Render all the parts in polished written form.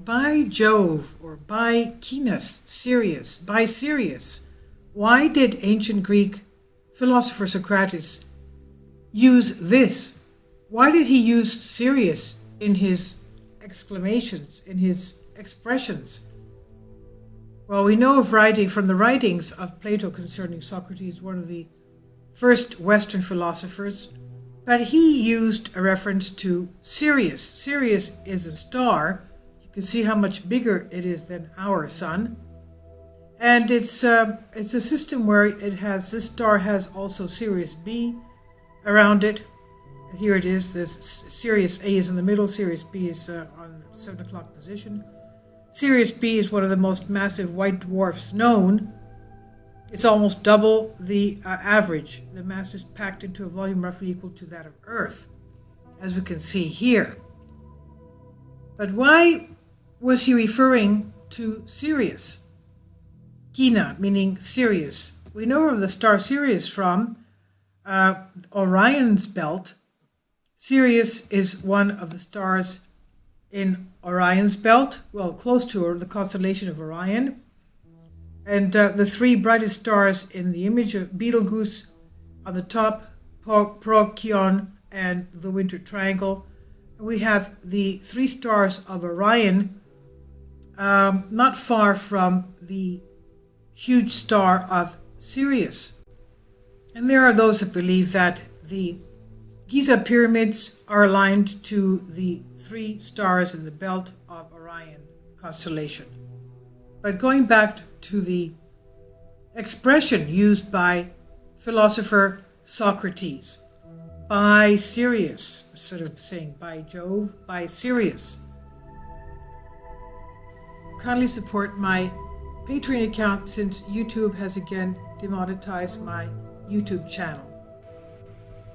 By Jove, or by Kynas, Sirius, by Sirius. Why did ancient Greek philosopher Socrates use this? Why did he use Sirius in his exclamations, in his expressions? Well, we know from the writings of Plato concerning Socrates, one of the first Western philosophers, but he used a reference to Sirius. Sirius is a star. You can see how much bigger it is than our sun. And it's a system where this star has also Sirius B around it. Here it is. There's Sirius A is in the middle. Sirius B is on 7 o'clock position. Sirius B is one of the most massive white dwarfs known. It's almost double the average. The mass is packed into a volume roughly equal to that of Earth, as we can see here. But why was he referring to Sirius? Kyna, meaning Sirius. We know of the star Sirius from Orion's belt. Sirius is one of the stars in Orion's belt, well, close to the constellation of Orion. And the three brightest stars in the image of Betelgeuse on the top, Procyon, and the Winter Triangle. We have the three stars of Orion, not far from the huge star of Sirius. And there are those that believe that the Giza pyramids are aligned to the three stars in the belt of Orion constellation. But going back to the expression used by philosopher Socrates, by Sirius, instead of saying by Jove, by Sirius. Kindly support my Patreon account since YouTube has again demonetized my YouTube channel.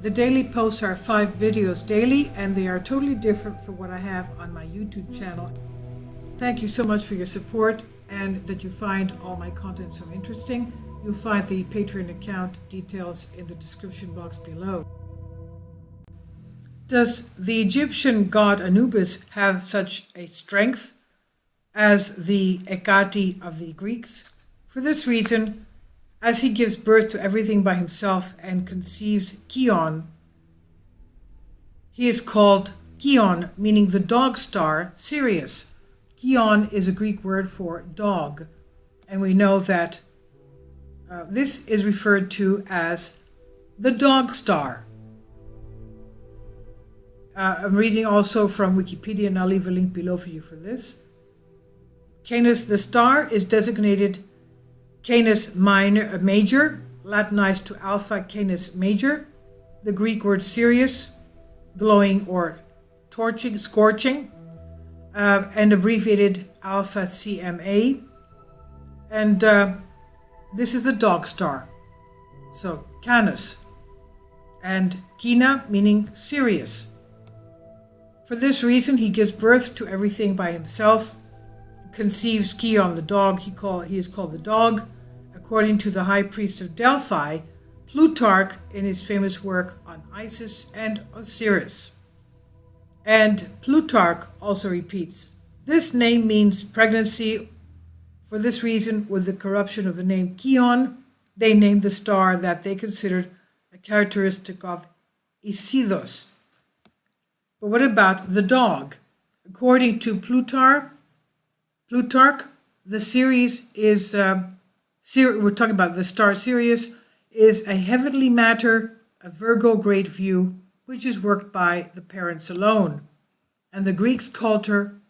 The daily posts are 5 videos daily, and they are totally different from what I have on my YouTube channel. Thank you so much for your support and that you find all my content so interesting. You'll find the Patreon account details in the description box below. Does the Egyptian god Anubis have such a strength as the Hecate of the Greeks? For this reason, as he gives birth to everything by himself and conceives Kion, he is called Kion, meaning the dog star, Sirius. Kion is a Greek word for dog, and we know that this is referred to as the dog star. I'm reading also from Wikipedia, and I'll leave a link below for you for this. Kynas, the star, is designated Canis major, Latinized to Alpha Canis major. The Greek word Sirius, glowing or torching, scorching, and abbreviated Alpha CMA. And this is the dog star. So Canis and Kyna, meaning Sirius. For this reason, he gives birth to everything by himself, conceives Kion the dog. He is called the dog, according to the high priest of Delphi, Plutarch, in his famous work on Isis and Osiris. And Plutarch also repeats, this name means pregnancy. For this reason, with the corruption of the name Kion, they named the star that they considered a characteristic of Isidus. But what about the dog? According to Plutarch, the Sirius is, we're talking about the star Sirius, is a heavenly matter, a Virgo great view, which is worked by the parents alone. And the Greeks called her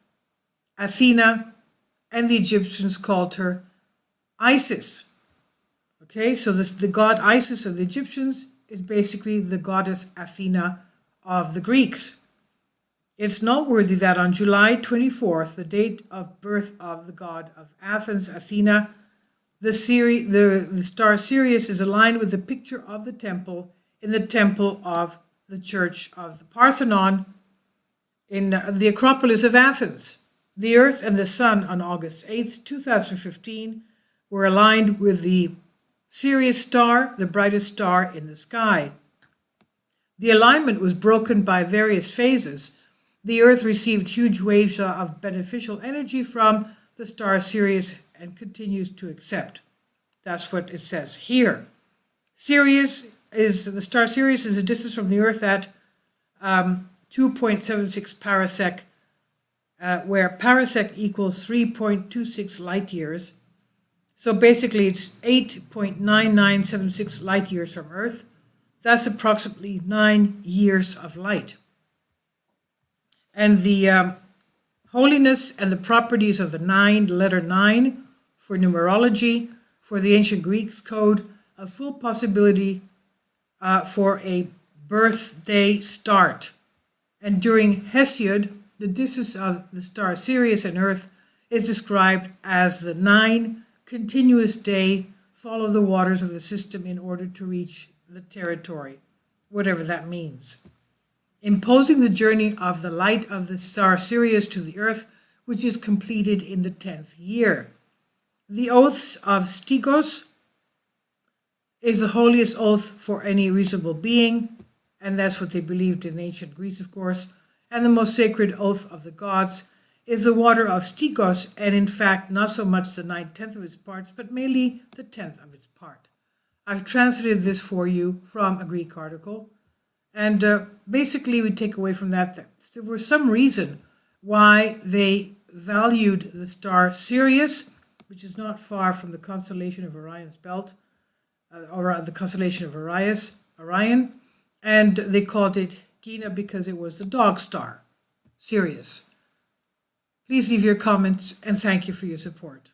Athena, and the Egyptians called her Isis. Okay, so the god Isis of the Egyptians is basically the goddess Athena of the Greeks. It's noteworthy that on July 24th, the date of birth of the god of Athens, Athena, the star Sirius is aligned with the picture of the temple in the temple of the Church of the Parthenon in the Acropolis of Athens. The Earth and the Sun on August 8th, 2015, were aligned with the Sirius star, the brightest star in the sky. The alignment was broken by various phases, The Earth received huge waves of beneficial energy from the star Sirius and continues to accept. That's what it says here. The star Sirius is a distance from the Earth at 2.76 parasec, where parasec equals 3.26 light years. So basically it's 8.9976 light years from Earth. That's approximately 9 years of light. And the holiness and the properties of the letter 9 for numerology, for the ancient Greeks code, a full possibility for a birthday start. And during Hesiod, the distance of the star Sirius and Earth is described as the 9 continuous day follow the waters of the system in order to reach the territory, whatever that means. Imposing the journey of the light of the star Sirius to the Earth, which is completed in the 10th year. The oaths of Stigos is the holiest oath for any reasonable being, and that's what they believed in ancient Greece, of course. And the most sacred oath of the gods is the water of Stigos, and in fact not so much the 9/10 of its parts, but mainly the 10th of its part. I've translated this for you from a Greek article, and basically we take away from that there was some reason why they valued the star Sirius, which is not far from the constellation of Orion's belt, or the constellation of Orion, and they called it Kynas because it was the dog star, Sirius. Please leave your comments, and thank you for your support.